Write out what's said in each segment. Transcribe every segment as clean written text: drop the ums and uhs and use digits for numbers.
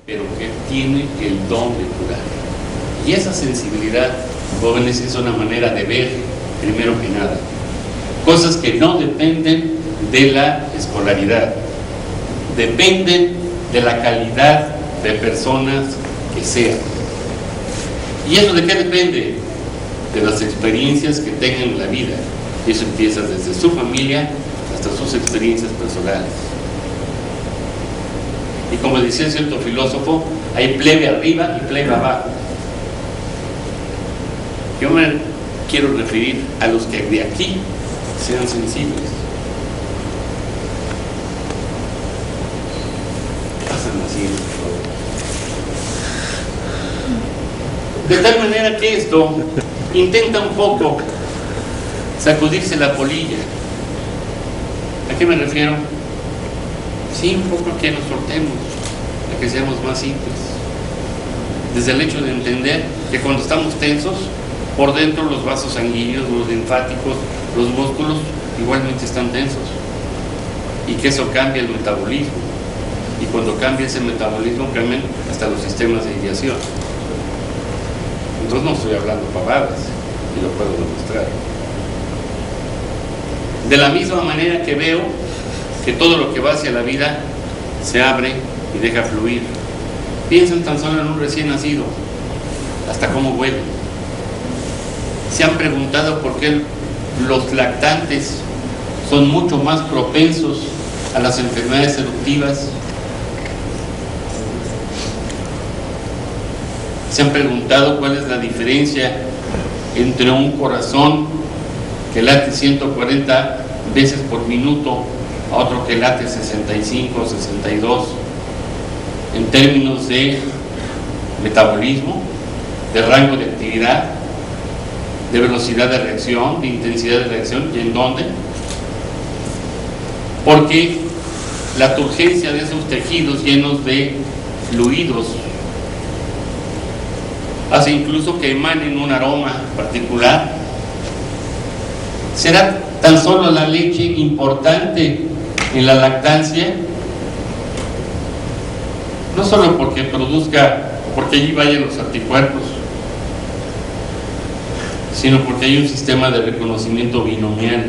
pero que tiene el don de curar. Y esa sensibilidad, jóvenes, es una manera de ver, primero que nada, cosas que no dependen de la escolaridad, dependen de la calidad de personas que sean. ¿Y eso de qué depende? De las experiencias que tengan en la vida. Y eso empieza desde su familia hasta sus experiencias personales. Y como decía cierto filósofo, hay plebe arriba y plebe abajo. Yo me quiero referir a los que de aquí sean sensibles. Pasan así, de tal manera que esto intenta un poco sacudirse la polilla. ¿A qué me refiero? Sí, un poco a que nos soltemos, a que seamos más simples. Desde el hecho de entender que cuando estamos tensos, por dentro los vasos sanguíneos, los linfáticos, los músculos igualmente están tensos. Y que eso cambia el metabolismo. Y cuando cambia ese metabolismo, cambian hasta los sistemas de ideación. Entonces no estoy hablando pavadas, y lo puedo demostrar. De la misma manera que veo que todo lo que va hacia la vida se abre y deja fluir. Piensen tan solo en un recién nacido, hasta cómo huele. ¿Se han preguntado por qué los lactantes son mucho más propensos a las enfermedades eruptivas? ¿Se han preguntado cuál es la diferencia entre un corazón que late 140 veces por minuto a otro que late 65 o 62 en términos de metabolismo, de rango de actividad, de velocidad de reacción, de intensidad de reacción? ¿Y en dónde? Porque la turgencia de esos tejidos llenos de fluidos hace incluso que emanen un aroma particular. ¿Será tan solo la leche importante en la lactancia? No solo porque produzca, porque allí vayan los anticuerpos, sino porque hay un sistema de reconocimiento binomial.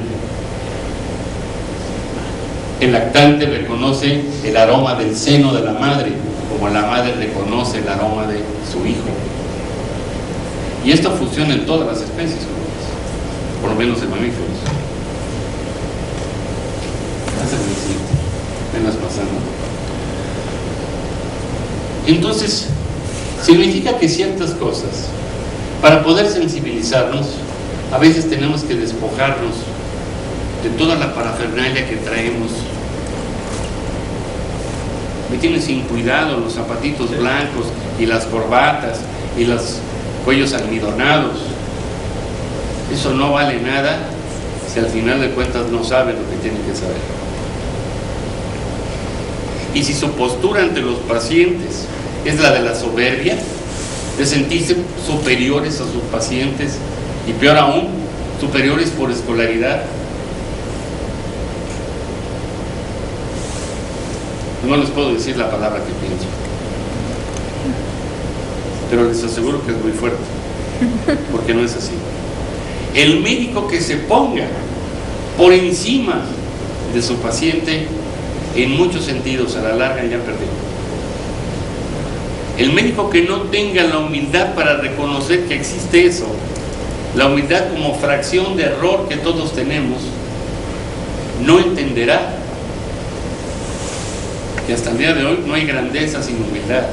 El lactante reconoce el aroma del seno de la madre, como la madre reconoce el aroma de su hijo. Y esto funciona en todas las especies, por lo menos en mamíferos. Menos pasando. Entonces, significa que ciertas cosas, para poder sensibilizarnos, a veces tenemos que despojarnos de toda la parafernalia que traemos. Me tienen sin cuidado los zapatitos blancos y las corbatas y los cuellos almidonados. Eso no vale nada si al final de cuentas no saben lo que tienen que saber. Y si su postura ante los pacientes es la de la soberbia, de sentirse superiores a sus pacientes, y peor aún, superiores por escolaridad, no les puedo decir la palabra que pienso, pero les aseguro que es muy fuerte, porque no es así. El médico que se ponga por encima de su paciente, en muchos sentidos, a la larga ya perdió. El médico que no tenga la humildad para reconocer que existe eso, la humildad como fracción de error que todos tenemos, no entenderá que hasta el día de hoy no hay grandeza sin humildad.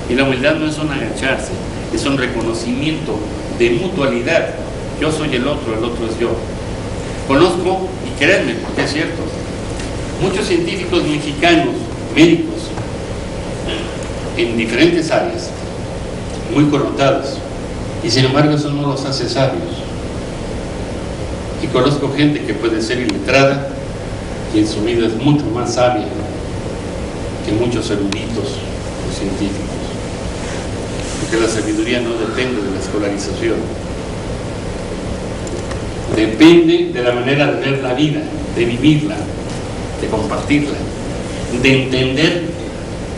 Y la humildad no es un agacharse, es un reconocimiento de mutualidad. Yo soy el otro es yo. Conozco, y créanme, porque es cierto, muchos científicos mexicanos, médicos, en diferentes áreas, muy connotados, y sin embargo eso no los hace sabios. Y conozco gente que puede ser iletrada y en su vida es mucho más sabia que muchos eruditos o científicos, porque la sabiduría no depende de la escolarización, depende de la manera de ver la vida, de vivirla, de compartirla. de entender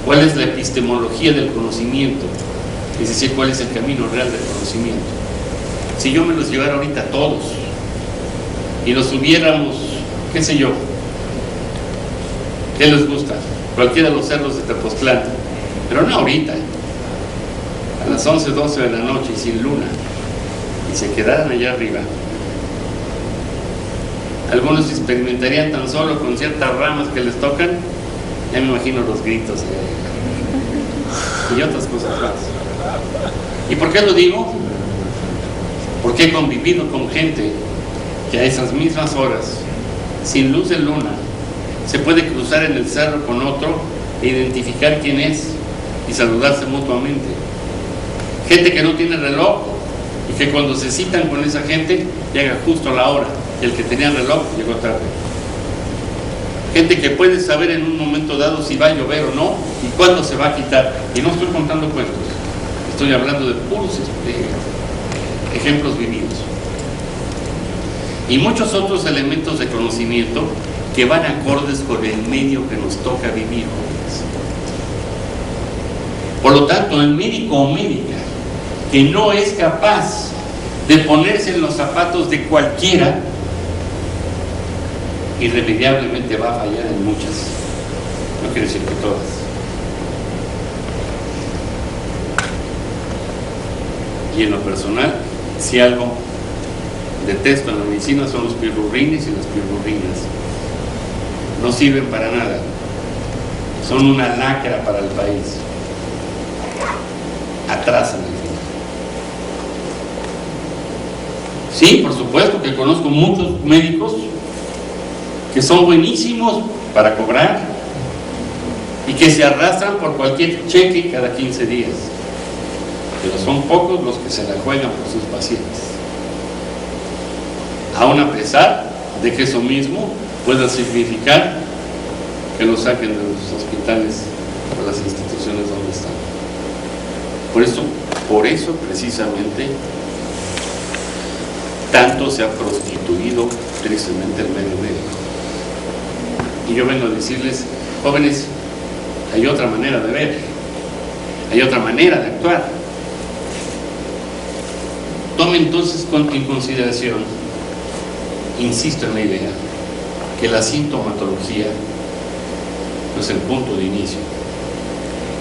cuál es la epistemología del conocimiento, es decir, cuál es el camino real del conocimiento. Si yo me los llevara ahorita a todos y los subiéramos, qué sé yo, ¿qué les gusta? Cualquiera de los cerros de Tepoztlán, pero no ahorita, a las 11, 12 de la noche y sin luna, y se quedaran allá arriba. Algunos experimentarían tan solo con ciertas ramas que les tocan, ya me imagino los gritos y otras cosas más. ¿Y por qué lo digo? Porque he convivido con gente que a esas mismas horas, sin luz de luna, se puede cruzar en el cerro con otro e identificar quién es y saludarse mutuamente. Gente que no tiene reloj y que cuando se citan con esa gente llega justo a la hora, y el que tenía reloj llegó tarde. Gente que puede saber en un momento dado si va a llover o no y cuándo se va a quitar. Y no estoy contando cuentos, estoy hablando de puros ejemplos vividos. Y muchos otros elementos de conocimiento que van acordes con el medio que nos toca vivir. Por lo tanto, el médico o médica que no es capaz de ponerse en los zapatos de cualquiera, irremediablemente va a fallar en muchas, no quiere decir que todas. Y en lo personal, si algo detesto en la medicina son los pirurrines y las pirurrinas. No sirven para nada, son una lacra para el país, atrasan el fin. Sí, por supuesto que conozco muchos médicos que son buenísimos para cobrar y que se arrastran por cualquier cheque cada 15 días, pero son pocos los que se la juegan por sus pacientes, aún a pesar de que eso mismo pueda significar que los saquen de los hospitales o las instituciones donde están. Por eso precisamente tanto se ha prostituido tristemente el medio médico. Y yo vengo a decirles, jóvenes, hay otra manera de ver, hay otra manera de actuar. Tome entonces en consideración, insisto en la idea, que la sintomatología no es el punto de inicio,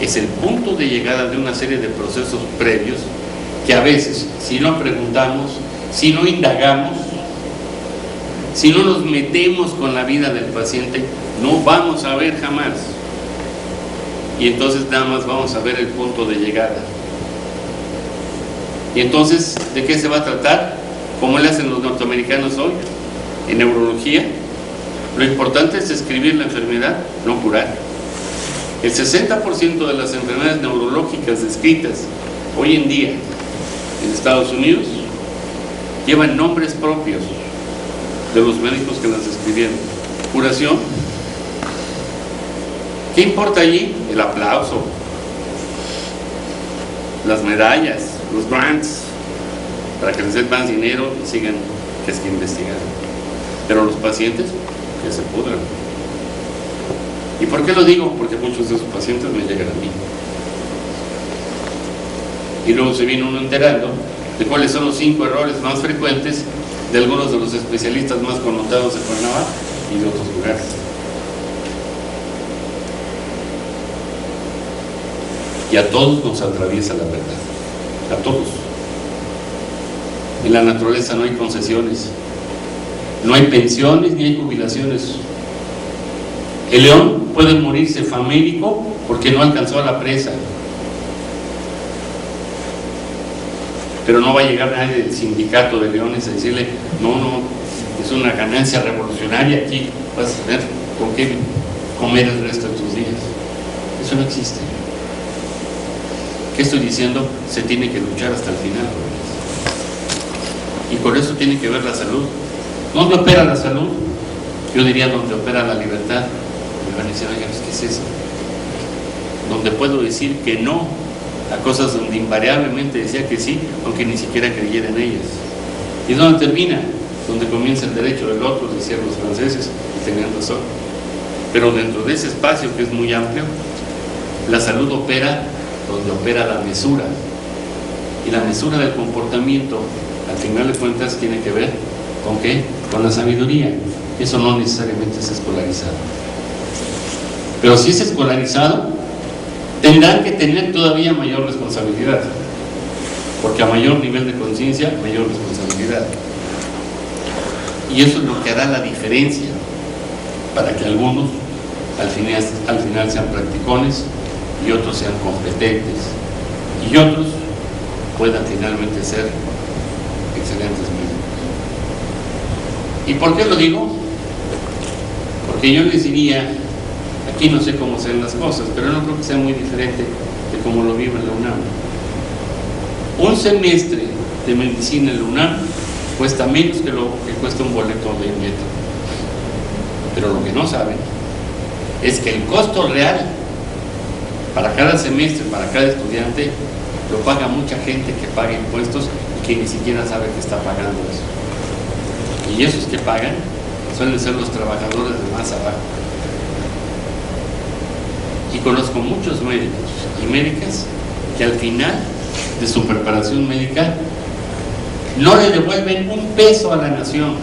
es el punto de llegada de una serie de procesos previos que a veces, si no preguntamos, si no indagamos, si no nos metemos con la vida del paciente, no vamos a ver jamás. Y entonces nada más vamos a ver el punto de llegada. Y entonces, ¿de qué se va a tratar? ¿Cómo le hacen los norteamericanos hoy? En neurología, lo importante es describir la enfermedad, no curar. El 60% de las enfermedades neurológicas descritas hoy en día en Estados Unidos llevan nombres propios de los médicos que las describieron. Curación. ¿Qué importa allí? El aplauso, las medallas, los grants, para que les den más dinero y sigan que investigar. Pero los pacientes, que se pudran. ¿Y por qué lo digo? Porque muchos de esos pacientes me llegan a mí. Y luego se viene uno enterando de cuáles son los 5 errores más frecuentes de algunos de los especialistas más connotados de Cuernavaca y de otros lugares. Y a todos nos atraviesa la verdad, a todos. En la naturaleza no hay concesiones, no hay pensiones ni hay jubilaciones. El león puede morirse famélico porque no alcanzó a la presa, pero no va a llegar nadie del sindicato de leones a decirle, no, es una ganancia revolucionaria, aquí vas a tener con qué comer el resto de tus días. Eso no existe. ¿Qué estoy diciendo? Se tiene que luchar hasta el final. Y con eso tiene que ver la salud. ¿Dónde opera la salud? Yo diría donde opera la libertad. Me van a decir, oigan, ¿qué es eso? Donde puedo decir que no a cosas donde invariablemente decía que sí, aunque ni siquiera creyera en ellas. ¿Y dónde termina? Donde comienza el derecho del otro, decían los franceses, y tenían razón. Pero dentro de ese espacio que es muy amplio, la salud opera donde opera la mesura. Y la mesura del comportamiento, al final de cuentas, tiene que ver ¿con qué? Con la sabiduría. Eso no necesariamente es escolarizado. Pero si es escolarizado, tendrán que tener todavía mayor responsabilidad. Porque a mayor nivel de conciencia, mayor responsabilidad. Y eso es lo que hará la diferencia para que algunos al final sean practicones y otros sean competentes y otros puedan finalmente ser excelentes médicos. ¿Y por qué lo digo? Porque yo les diría, aquí no sé cómo sean las cosas, pero no creo que sea muy diferente de cómo lo vive la UNAM. Un semestre de medicina en la UNAM cuesta menos que lo que cuesta un boleto de metro. Pero lo que no saben es que el costo real para cada semestre, para cada estudiante, lo paga mucha gente que paga impuestos y que ni siquiera sabe que está pagando eso. Y esos que pagan suelen ser los trabajadores de más abajo. Y conozco muchos médicos y médicas que al final de su preparación médica no le devuelven un peso a la nación,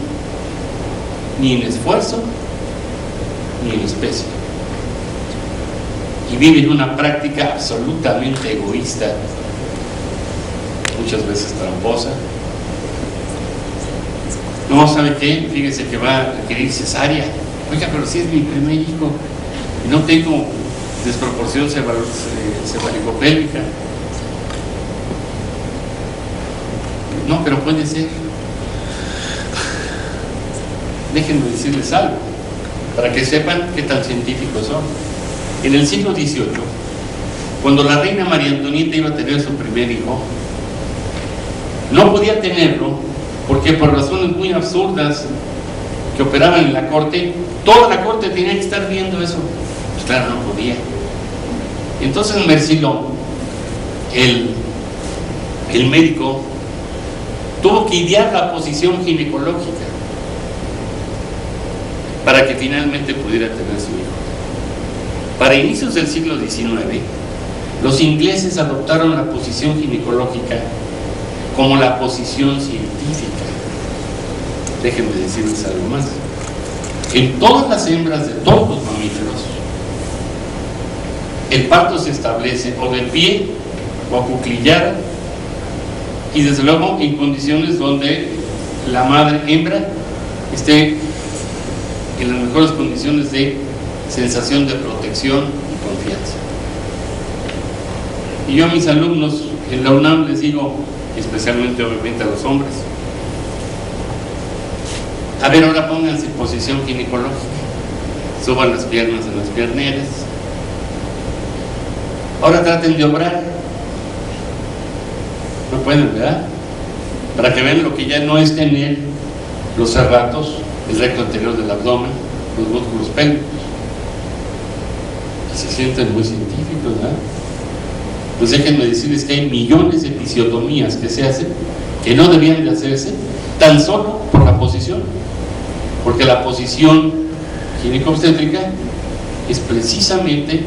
ni en esfuerzo ni en especie, y viven una práctica absolutamente egoísta, muchas veces tramposa. No, ¿sabe qué? Fíjese que va a requerir cesárea. Oiga, pero si es mi primer hijo y no tengo desproporción cervicopélvica. No, pero puede ser. Déjenme decirles algo, para que sepan qué tan científicos son. En el siglo XVIII, cuando la reina María Antonieta iba a tener su primer hijo, no podía tenerlo porque por razones muy absurdas que operaban en la corte, toda la corte tenía que estar viendo eso. Pues claro, no podía. Entonces Mercillo, el médico, tuvo que idear la posición ginecológica para que finalmente pudiera tener su hijo. Para inicios del siglo XIX, los ingleses adoptaron la posición ginecológica como la posición científica. Déjenme decirles algo más. En todas las hembras de todos los mamíferos, el parto se establece o de pie o acuclillada, y desde luego en condiciones donde la madre hembra esté en las mejores condiciones de sensación de protección y confianza. Y yo a mis alumnos en la UNAM les digo, especialmente obviamente a los hombres, a ver, ahora pónganse en posición ginecológica, suban las piernas en las pierneras, ahora traten de obrar. No pueden, ¿verdad? Para que vean lo que ya no es tener los serratos, el recto anterior del abdomen, los músculos pélvicos. Y se sienten muy científicos, ¿verdad? Pues déjenme decirles que hay millones de episiotomías que se hacen que no debían de hacerse tan solo por la posición, porque la posición ginecobstétrica es precisamente